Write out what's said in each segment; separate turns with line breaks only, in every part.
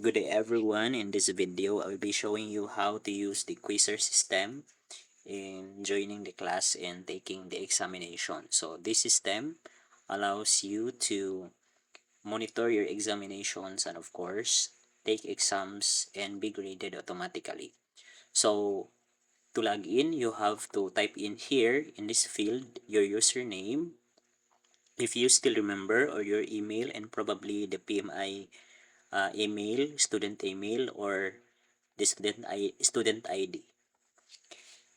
Good day everyone. In this video, I will be showing you how to use the Quizzer system in joining the class and taking the examination. So this system allows you to monitor your examinations and of course, take exams and be graded automatically. So to log in, you have to type in here in this field your username, if you still remember, or your email and probably the PMI email, student email, or the student ID.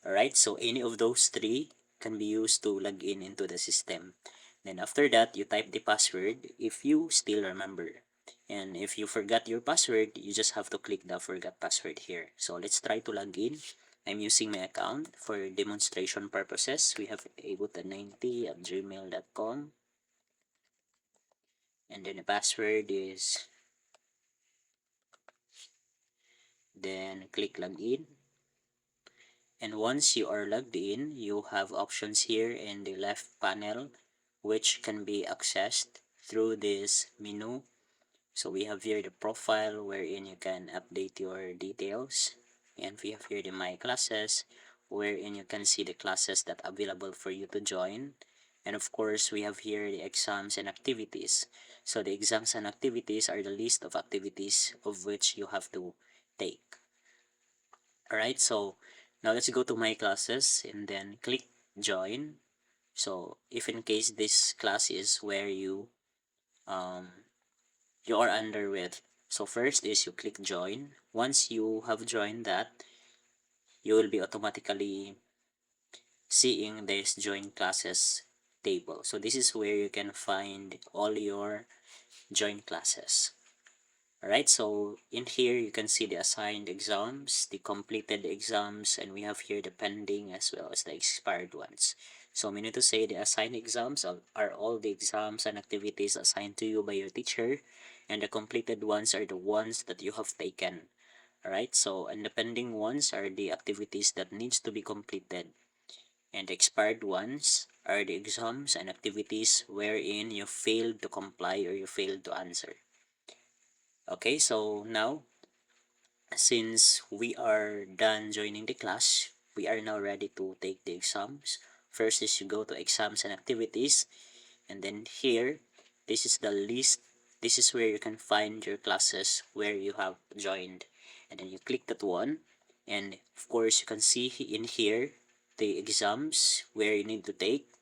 Alright, so any of those three can be used to log in into the system. Then after that, you type the password if you still remember. And if you forgot your password, you just have to click the forgot password here. So let's try to log in. I'm using my account for demonstration purposes. We have abutan90@gmail.com, and then the password is, then click login. And once you are logged in, you have options here in the left panel which can be accessed through this menu. So we have here the profile wherein you can update your details, and we have here the my classes wherein you can see the classes that are available for you to join. And of course, we have here the exams and activities. So the exams and activities are the list of activities of which you have to take. Alright, so now let's go to my classes and then click join. So if in case this class is where um, you are under with, so first is you click join. Once you have joined that, you will be automatically seeing this join classes table. So this is where you can find all your join classes. Alright, so in here you can see the assigned exams, the completed exams, and we have here the pending as well as the expired ones. So meaning to say the assigned exams are all the exams and activities assigned to you by your teacher, and the completed ones are the ones that you have taken. Alright, so and the pending ones are the activities that needs to be completed, and the expired ones are the exams and activities wherein you failed to comply or you failed to answer. Okay, so now since we are done joining the class, we are now ready to take the exams. First is you go to exams and activities, and then here, this is the list. This is where you can find your classes where you have joined, and then you click that one, and of course you can see in here the exams where you need to take,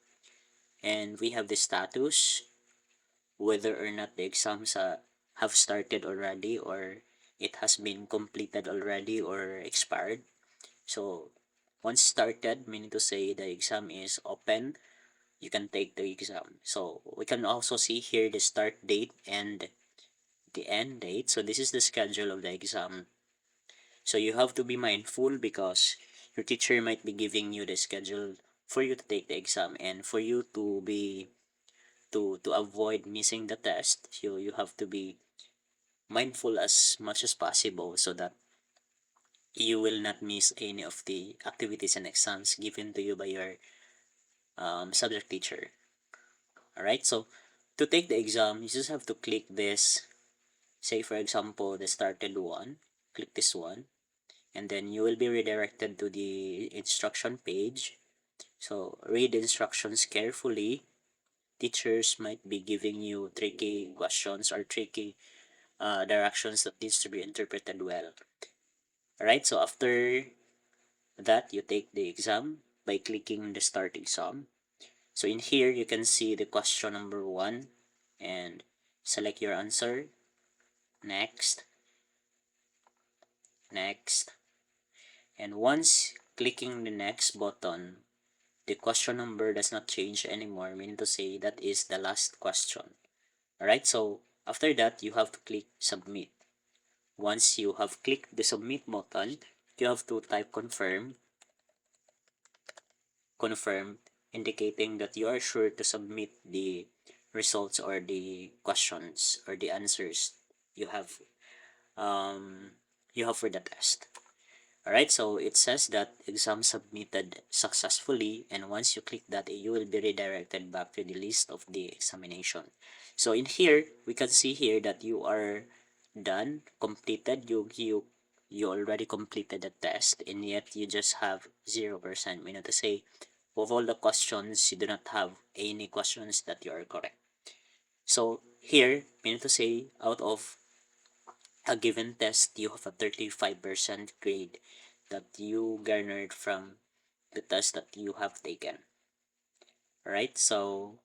and we have the status, whether or not the exams have started already or it has been completed already or expired. So once started, meaning to say the exam is open, you can take the exam. So we can also see here the start date and the end date. So this is the schedule of the exam. So you have to be mindful because your teacher might be giving you the schedule for you to take the exam, and for you to be to avoid missing the test, you have to be mindful as much as possible so that you will not miss any of the activities and exams given to you by your subject teacher. Alright, so to take the exam, you just have to click this, say for example, the started one, click this one, and then you will be redirected to the instruction page. So read the instructions carefully. Teachers might be giving you tricky questions or tricky directions that needs to be interpreted well. Alright, so after that, you take the exam by clicking the start exam. So in here, you can see the question number 1 and select your answer. Next, next. And once clicking the next button, the question number does not change anymore, meaning to say that is the last question. Alright, so after that, you have to click submit. Once you have clicked the submit button, you have to type confirm, indicating that you are sure to submit the results or the questions or the answers you have um, you have for the test. Alright, so it says that exam submitted successfully, and once you click that, you will be redirected back to the list of the examination. So in here, we can see here that you are done, completed. You already completed the test, and yet you just have 0%. Meaning to say, of all the questions, you do not have any questions that you are correct. So here, meaning to say, out of a given test, you have a 35% grade that you garnered from the test that you have taken. Alright, so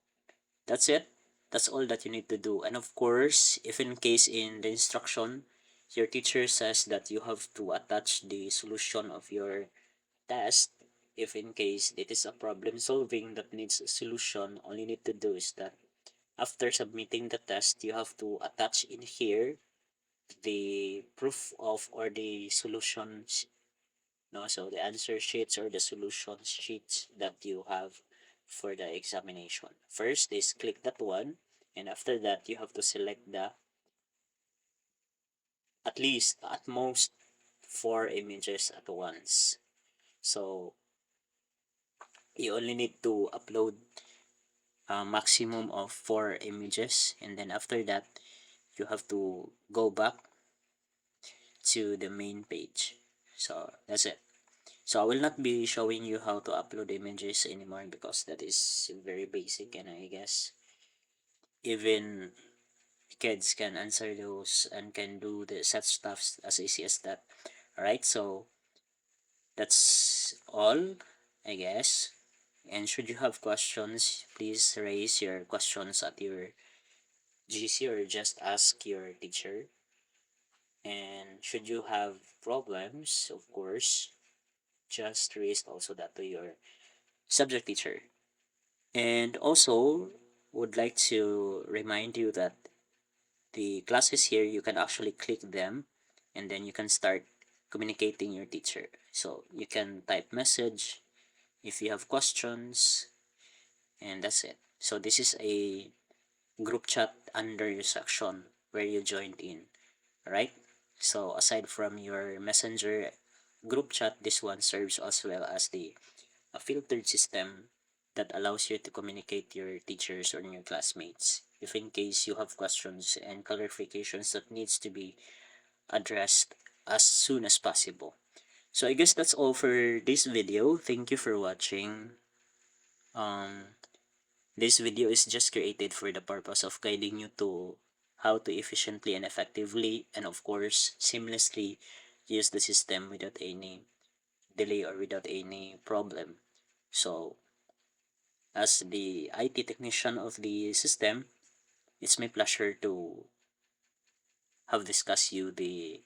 that's it. That's all that you need to do. And of course, if in case in the instruction, your teacher says that you have to attach the solution of your test, if in case it is a problem solving that needs a solution, all you need to do is that after submitting the test, you have to attach in here the proof of or the solutions, no, so the answer sheets or the solution sheets that you have for the examination. First is click that one, and after that you have to select the at least at most 4 images at once. So you only need to upload a maximum of 4 images, and then after that you have to go back to the main page. So that's it. So I will not be showing you how to upload images anymore because that is very basic, and I guess even kids can answer those and can do the such stuff as easy as that. Alright, so that's all, I guess. And should you have questions, please raise your questions at your GC or just ask your teacher. And should you have problems, of course, just raise also that to your subject teacher. And also, would like to remind you that the classes here, you can actually click them and then you can start communicating your teacher. So you can type message if you have questions, and that's it. So this is a group chat under your section where you joined in, right? So aside from your messenger group chat, this one serves as well as the a filtered system that allows you to communicate your teachers or your classmates if in case you have questions and clarifications that needs to be addressed as soon as possible. So I guess that's all for this video. Thank you for watching. Um, this video is just created for the purpose of guiding you to how to efficiently and effectively and of course seamlessly use the system without any delay or without any problem. So as the IT technician of the system, it's my pleasure to have discussed you the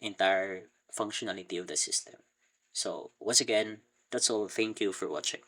entire functionality of the system. So once again, that's all. Thank you for watching.